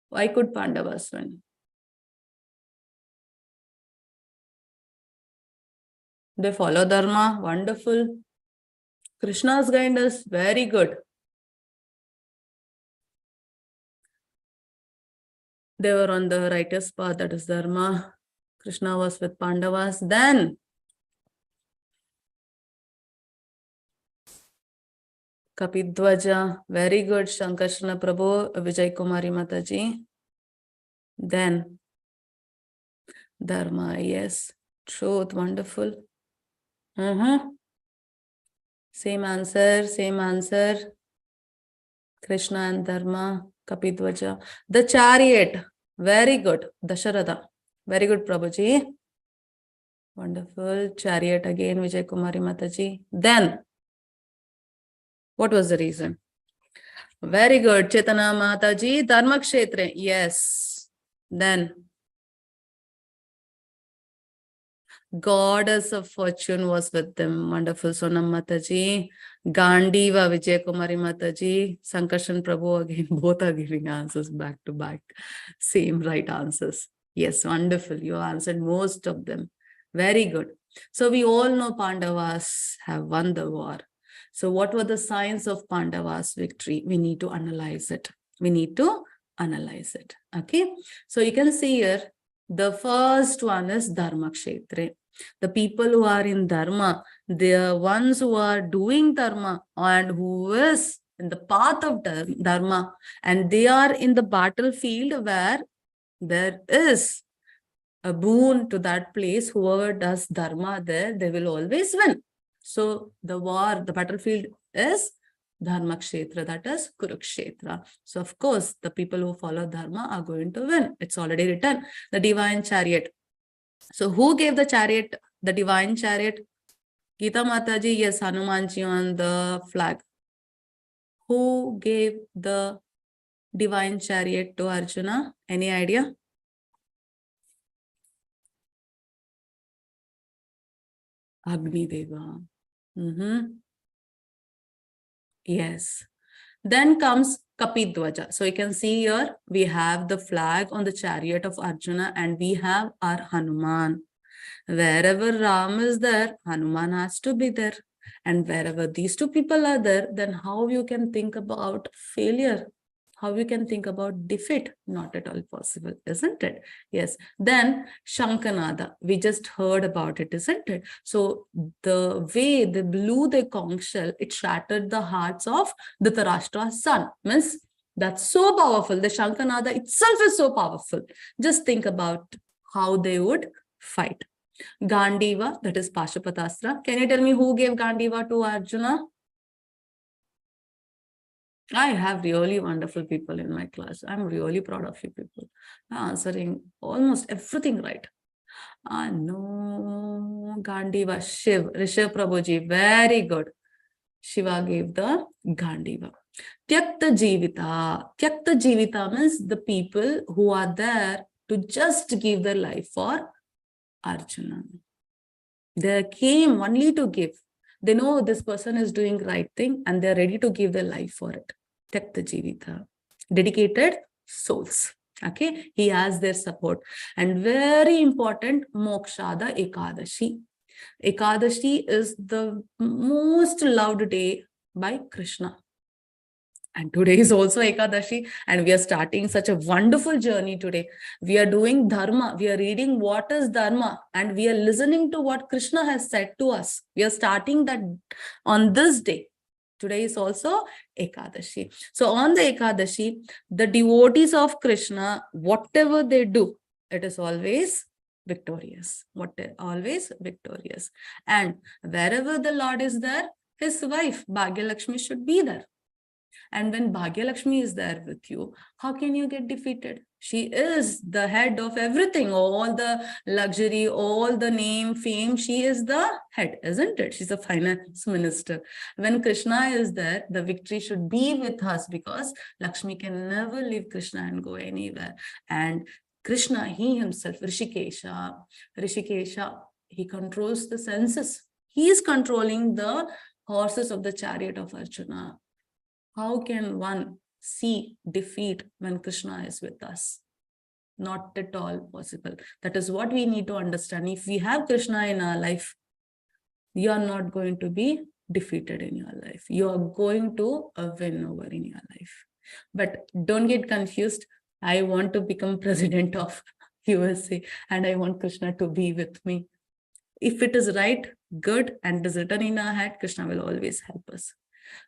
Why could Pandavas win? They follow Dharma, wonderful. Krishna's guidance, very good. They were on the righteous path, that is Dharma. Krishna was with Pandavas. Then Kapidwaja, very good. Shankarshana Prabhu, Vijay Kumari Mataji. Then Dharma, yes. Truth, wonderful. Same answer, same answer. Krishna and Dharma, Kapidwaja. The chariot, very good. Dasharatha, very good, Prabhuji. Wonderful. Chariot again, Vijay Kumari Mataji. Then, what was the reason? Very good. Chaitanya Mataji, Dharma Kshetra. Yes. Then, Goddess of Fortune was with them. Wonderful. Sonam Mataji. Gandiva, Vijay Kumari Mataji. Sankarshan Prabhu again. Both are giving answers back to back. Same right answers. Yes, wonderful. You answered most of them. Very good. So we all know Pandavas have won the war. So what were the signs of Pandavas' victory? We need to analyze it. We need to analyze it. Okay. So you can see here, the first one is Dharma Kshetra. The people who are in Dharma, they are ones who are doing Dharma and who is in the path of Dharma, and they are in the battlefield where there is a boon to that place. Whoever does Dharma there, they will always win. So the war, the battlefield is Dharma Kshetra, that is Kurukshetra. So of course, the people who follow Dharma are going to win. It's already written, the divine chariot. So who gave the chariot, the divine chariot? Gita Mataji, yes, Hanumanji on the flag. Who gave the divine chariot to Arjuna? Any idea? Agni Deva. Yes. Then comes Kapidwaja. So you can see here, we have the flag on the chariot of Arjuna and we have our Hanuman. Wherever Ram is there, Hanuman has to be there. And wherever these two people are there, then how you can think about failure? How you can think about defeat? Not at all possible, isn't it? Yes. Then Shankanada, we just heard about it, isn't it? So the way they blew the conch shell, it shattered the hearts of Dhritarashtra's son. Means that's so powerful. The Shankanada itself is so powerful. Just think about how they would fight. Gandiva, that is Pashupatastra. Can you tell me who gave Gandiva to Arjuna? I have really wonderful people in my class. I'm really proud of you people. I'm answering almost everything right. No, Gandiva, Shiv, Rishabh Prabhuji, very good. Shiva gave the Gandiva. Tyakta Jivita. Tyakta Jivita means the people who are there to just give their life for Arjuna. They came only to give. They know this person is doing right thing and they're ready to give their life for it. Tyakta Jivita. Dedicated souls. Okay, he has their support. And very important, Mokshada Ekadashi. Ekadashi is the most loved day by Krishna. And today is also Ekadashi, and we are starting such a wonderful journey today. We are doing Dharma, we are reading what is Dharma, and we are listening to what Krishna has said to us. We are starting that on this day. Today is also Ekadashi. So on the Ekadashi, the devotees of Krishna, whatever they do, it is always victorious. Always victorious. And wherever the Lord is there, his wife, Bhagya Lakshmi, should be there. And when Bhagyalakshmi is there with you, how can you get defeated? She is the head of everything, all the luxury, all the name, fame. She is the head, isn't it? She's a finance minister. When Krishna is there, the victory should be with us because Lakshmi can never leave Krishna and go anywhere. And Krishna, he himself, Rishikesha, he controls the senses. He is controlling the horses of the chariot of Arjuna. How can one see defeat when Krishna is with us? Not at all possible. That is what we need to understand. If we have Krishna in our life, you are not going to be defeated in your life. You are going to win over in your life. But don't get confused. I want to become president of USA and I want Krishna to be with me. If it is right, good, and is written in our head, Krishna will always help us.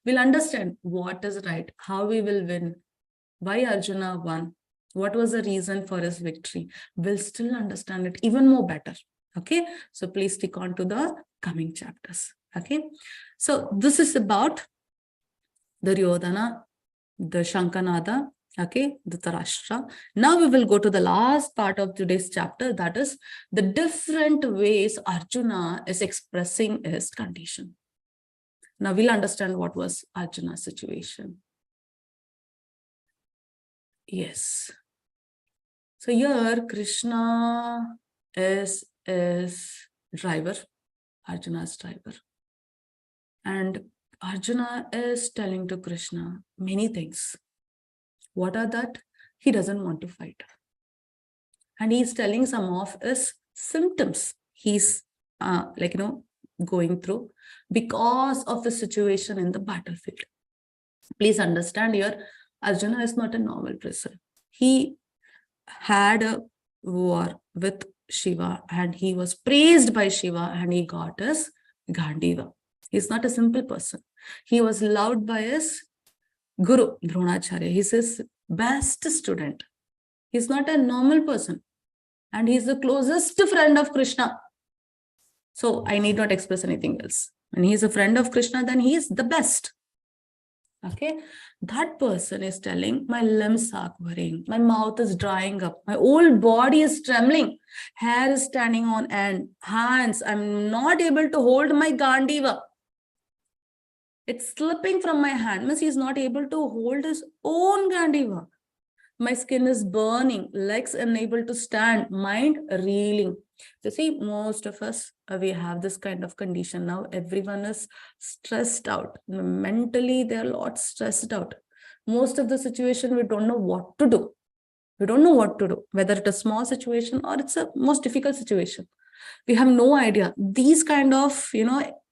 We'll understand what is right, how we will win, why Arjuna won, what was the reason for his victory. We'll still understand it even more better. Okay, so please stick on to the coming chapters. Okay, so this is about the Duryodhana, the Shankanada, okay, the Dhritarashtra. Now we will go to the last part of today's chapter, that is the different ways Arjuna is expressing his condition. Now we'll understand what was Arjuna's situation. Yes. So here Krishna is driver, Arjuna's driver. And Arjuna is telling to Krishna many things. What are that? He doesn't want to fight. And he's telling some of his symptoms he's going through because of the situation in the battlefield. Please understand here, Arjuna is not a normal person. He had a war with Shiva and he was praised by Shiva and he got his Gandiva. He's not a simple person. He was loved by his Guru, Dronacharya. He's his best student. He's not a normal person. And he's the closest friend of Krishna. So I need not express anything else. When he's a friend of Krishna, then he is the best. Okay, that person is telling, my limbs are quivering, my mouth is drying up, my whole body is trembling, hair is standing on end, hands, I'm not able to hold my Gandiva. It's slipping from my hand. Means he's not able to hold his own Gandiva. My skin is burning, legs unable to stand, mind reeling. You see, most of us, we have this kind of condition now. Everyone is stressed out. Mentally, they're a lot stressed out. Most of the situation, we don't know what to do. We don't know what to do, whether it's a small situation or it's a most difficult situation. We have no idea. These kind of,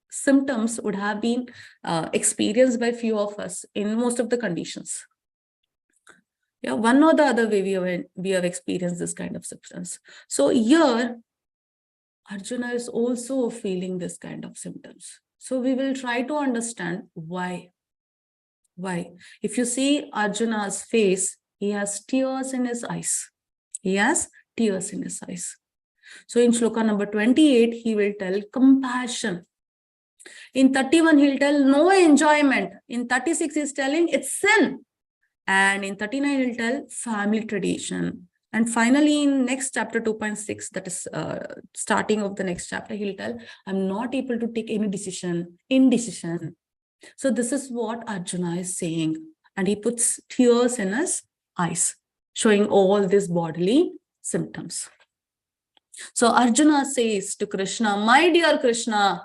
symptoms would have been experienced by few of us in most of the conditions. Yeah, one or the other way we have experienced this kind of symptoms. So here, Arjuna is also feeling this kind of symptoms. So we will try to understand why. Why? If you see Arjuna's face, he has tears in his eyes. He has tears in his eyes. So in shloka number 28, he will tell compassion. In 31, he'll tell no enjoyment. In 36, he's telling it's sin. And in 39, he'll tell family tradition. And finally, in next chapter 2.6, that is starting of the next chapter, he'll tell, I'm not able to take any decision, indecision. So this is what Arjuna is saying. And he puts tears in his eyes, showing all these bodily symptoms. So Arjuna says to Krishna, my dear Krishna,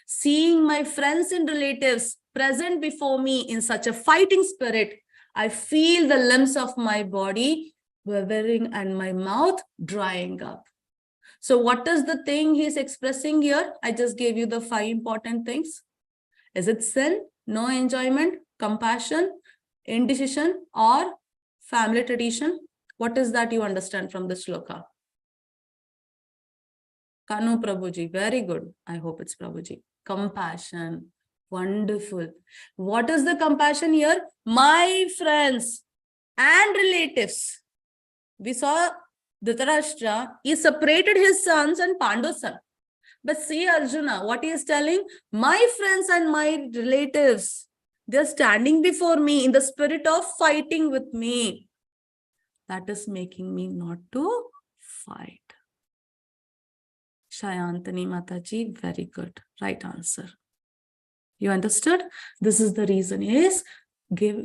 seeing my friends and relatives present before me in such a fighting spirit, I feel the limbs of my body quivering and my mouth drying up. So what is the thing he's expressing here? I just gave you the 5 important things. Is it sin, no enjoyment, compassion, indecision, or family tradition? What is that you understand from the shloka? Kanu Prabhuji, very good. I hope it's Prabhuji. Compassion. Wonderful. What is the compassion here? My friends and relatives. We saw Dhritarashtra, he separated his sons and Pandu's son. But see Arjuna, what he is telling? My friends and my relatives, They're standing before me in the spirit of fighting with me. That is making me not to fight. Shayantani Mataji, very good. Right answer. You understood? This is the reason is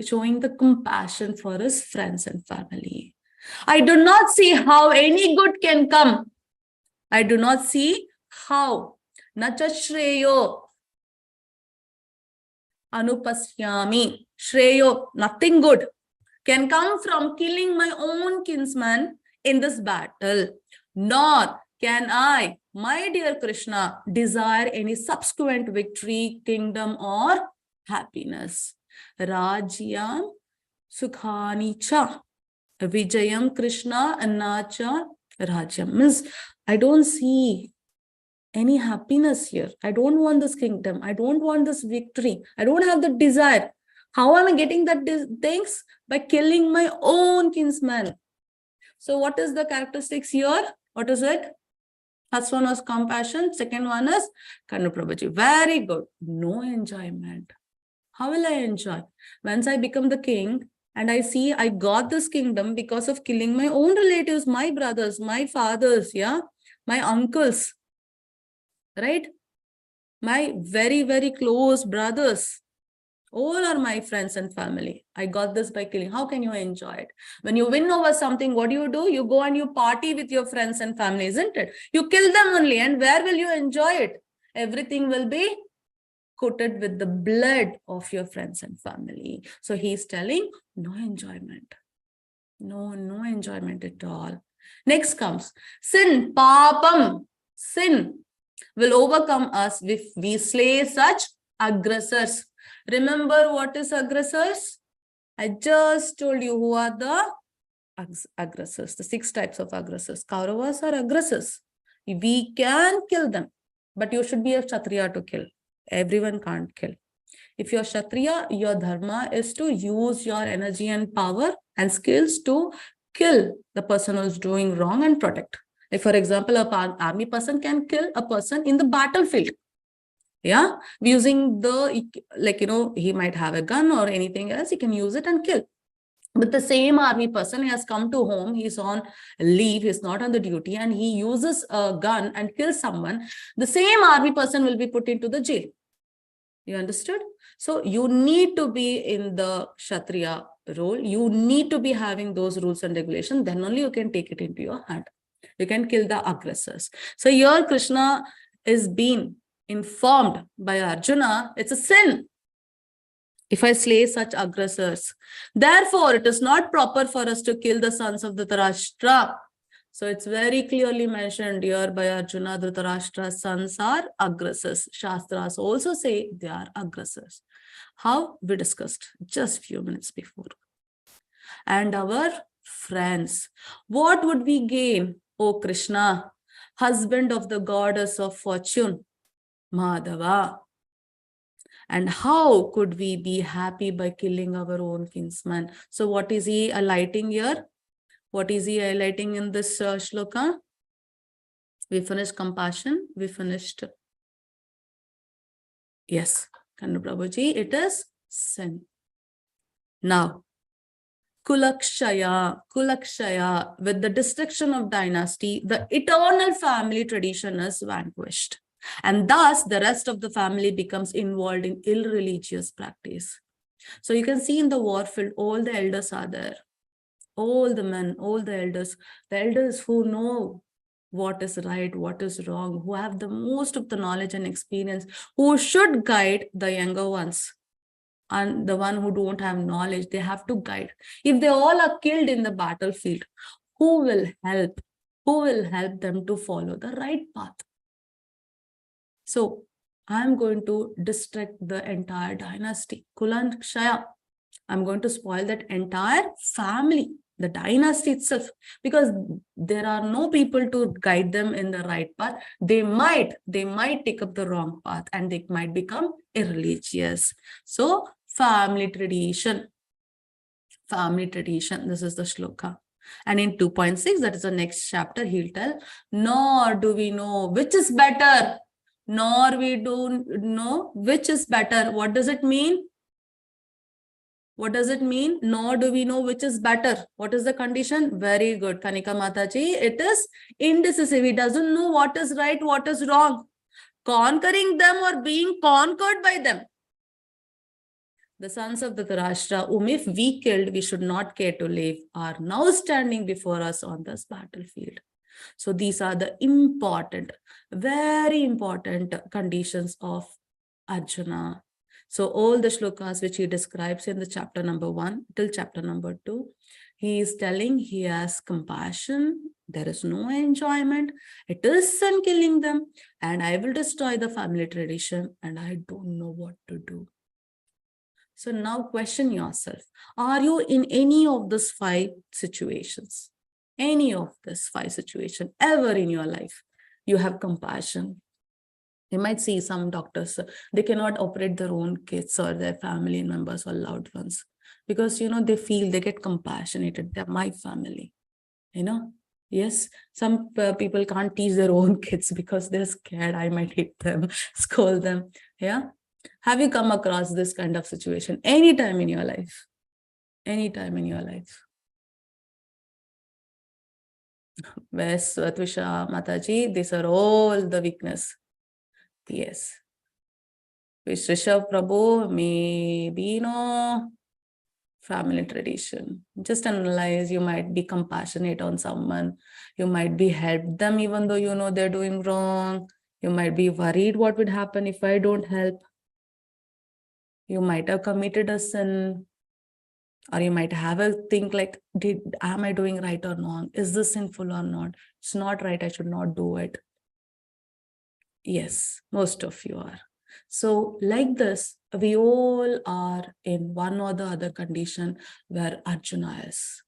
showing the compassion for his friends and family. I do not see how any good can come. I do not see how. Nacha Shreyo Anupasyami. Shreyo, nothing good can come from killing my own kinsman in this battle. Nor can I, my dear Krishna, desire any subsequent victory, kingdom, or happiness. Rajyam Sukhani Cha. Vijayam Krishna Annacha Rajyam. Means I don't see any happiness here. I don't want this kingdom. I don't want this victory. I don't have the desire. How am I getting that things? By killing my own kinsman. So what is the characteristics here? What is it? First one was compassion. Second one is Kannu Prabhuji. Very good. No enjoyment. How will I enjoy? Once I become the king and I see I got this kingdom because of killing my own relatives, my brothers, my fathers, yeah, my uncles, right? My very, very close brothers. All are my friends and family. I got this by killing. How can you enjoy it? When you win over something, what do? You go and you party with your friends and family, isn't it? You kill them only. And where will you enjoy it? Everything will be coated with the blood of your friends and family. So he's telling no enjoyment. No enjoyment at all. Next comes sin, papam. Sin will overcome us if we slay such aggressors. Remember what is aggressors? I just told you who are the aggressors, the 6 types of aggressors. Kauravas are aggressors. We can kill them, but you should be a Kshatriya to kill. Everyone can't kill. If you're Kshatriya, your dharma is to use your energy and power and skills to kill the person who's doing wrong and protect. If, for example, an army person can kill a person in the battlefield. Yeah, using the, like, he might have a gun or anything else, he can use it and kill. But the same army person, he has come to home, he's on leave, he's not on the duty, and he uses a gun and kills someone, the same army person will be put into the jail. You understood? So you need to be in the Kshatriya role. You need to be having those rules and regulations. Then only you can take it into your hand. You can kill the aggressors. So here Krishna is being informed by Arjuna, it's a sin if I slay such aggressors. Therefore, it is not proper for us to kill the sons of Dhritarashtra. So it's very clearly mentioned here by Arjuna, Dhritarashtra's sons are aggressors. Shastras also say they are aggressors. How? We discussed just few minutes before. And our friends, what would we gain? O Krishna, husband of the goddess of fortune, Madhava. And how could we be happy by killing our own kinsman? So what is he highlighting here? What is he highlighting in this shloka? We finished compassion. We finished. Yes, Kannu Prabhuji, it is sin. Now, Kulakshaya, with the destruction of dynasty, the eternal family tradition is vanquished. And thus, the rest of the family becomes involved in irreligious practice. So you can see in the war field, all the elders are there. All the men, all the elders who know what is right, what is wrong, who have the most of the knowledge and experience, who should guide the younger ones. And the one who don't have knowledge, they have to guide. If they all are killed in the battlefield, who will help? Who will help them to follow the right path? So I'm going to destruct the entire dynasty. Kulan Kshaya. I'm going to spoil that entire family, the dynasty itself, because there are no people to guide them in the right path. They might take up the wrong path and they might become irreligious. So family tradition, this is the shloka. And in 2.6, that is the next chapter, he'll tell, nor do we know which is better. Nor we don't know which is better. What does it mean? What does it mean? Nor do we know which is better. What is the condition? Very good, Kanika Mataji. It is indecisive. He doesn't know what is right, what is wrong. Conquering them or being conquered by them. The sons of the Dhritarashtra, whom if we killed, we should not care to live, are now standing before us on this battlefield. So these are the important, very important conditions of Arjuna. So all the shlokas which he describes in the chapter number 1 till chapter number 2, he is telling he has compassion, there is no enjoyment, it is sun killing them, and I will destroy the family tradition, and I don't know what to do. So now question yourself, are you in any of these 5 situations? Any of these 5 situations ever in your life? You have compassion. You might see some doctors, they cannot operate their own kids or their family members or loved ones because, they feel, they get compassionated. They're my family, Yes, some people can't teach their own kids because they're scared I might hit them, scold them. Yeah. Have you come across this kind of situation anytime in your life? Anytime in your life? Where's Svatvisha Mataji? These are all the weakness. Yes. Vishrishav Prabhu, maybe no family tradition. Just analyze, you might be compassionate on someone. You might be help them even though they're doing wrong. You might be worried what would happen if I don't help. You might have committed a sin. Or you might have a think like, am I doing right or wrong? Is this sinful or not? It's not right, I should not do it. Yes, most of you are. So like this, we all are in one or the other condition where Arjuna is.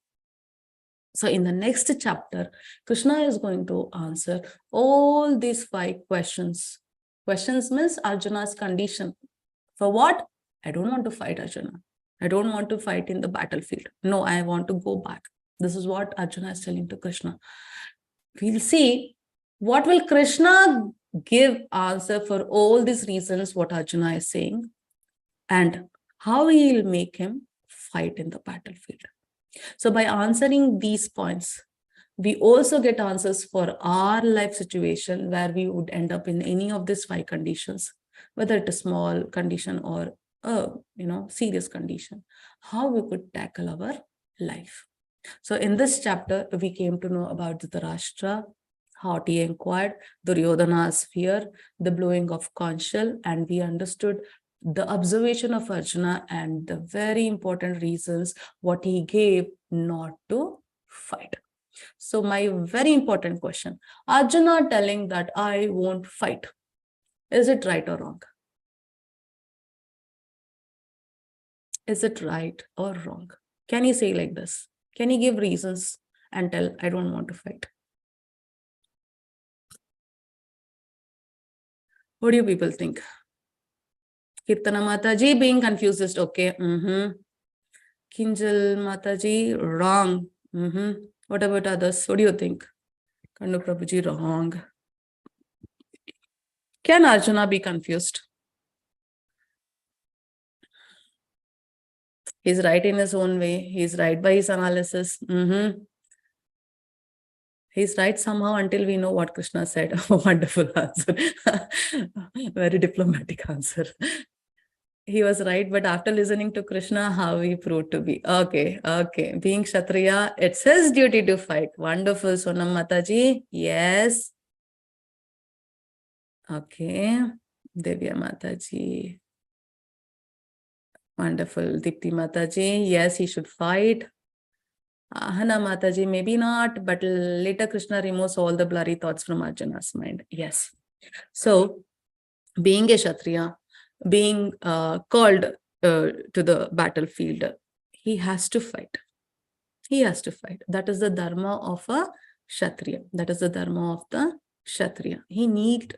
So in the next chapter, Krishna is going to answer all these 5 questions. Questions means Arjuna's condition. For what? I don't want to fight Arjuna. I don't want to fight in the battlefield. No, I want to go back. This is what Arjuna is telling to Krishna. We'll see what will Krishna give answer for all these reasons what Arjuna is saying and how he will make him fight in the battlefield. So by answering these points, we also get answers for our life situation where we would end up in any of these 5 conditions, whether it's a small condition or a serious condition, how we could tackle our life. So in this chapter, we came to know about Dhritarashtra, how he inquired, Duryodhana's fear, the blowing of conch shell, and we understood the observation of Arjuna and the very important reasons what he gave not to fight. So my very important question, Arjuna telling that I won't fight, is it right or wrong? Is it right or wrong? Can he say like this? Can he give reasons and tell, I don't want to fight? What do you people think? Kirtana Mataji being confused is okay. Kinjal Mataji, wrong. What about others? What do you think? Kandu Prabhuji, wrong. Can Arjuna be confused? He's right in his own way. He's right by his analysis. He's right somehow until we know what Krishna said. Wonderful answer. Very diplomatic answer. He was right, but after listening to Krishna, how he proved to be. Okay. Being Kshatriya, it's his duty to fight. Wonderful, Sonam Mataji. Yes. Okay. Devya Mataji. Wonderful. Dipti Mataji. Yes, he should fight. Hana Mataji, maybe not, but later Krishna removes all the blurry thoughts from Arjuna's mind. Yes. So, being a Kshatriya, being called to the battlefield, he has to fight. He has to fight. That is the dharma of a Kshatriya. That is the dharma of the Kshatriya. He needs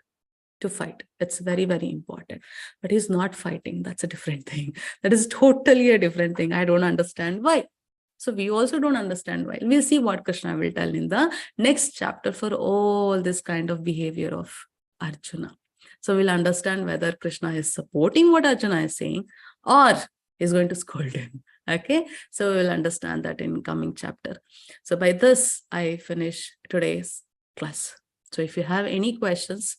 to fight. It's very, very important. But he's not fighting. That's a different thing. That is totally a different thing. I don't understand why. So we also don't understand why. We'll see what Krishna will tell in the next chapter for all this kind of behavior of Arjuna. So we'll understand whether Krishna is supporting what Arjuna is saying or is going to scold him. Okay, so we'll understand that in coming chapter. So by this, I finish today's class. So if you have any questions,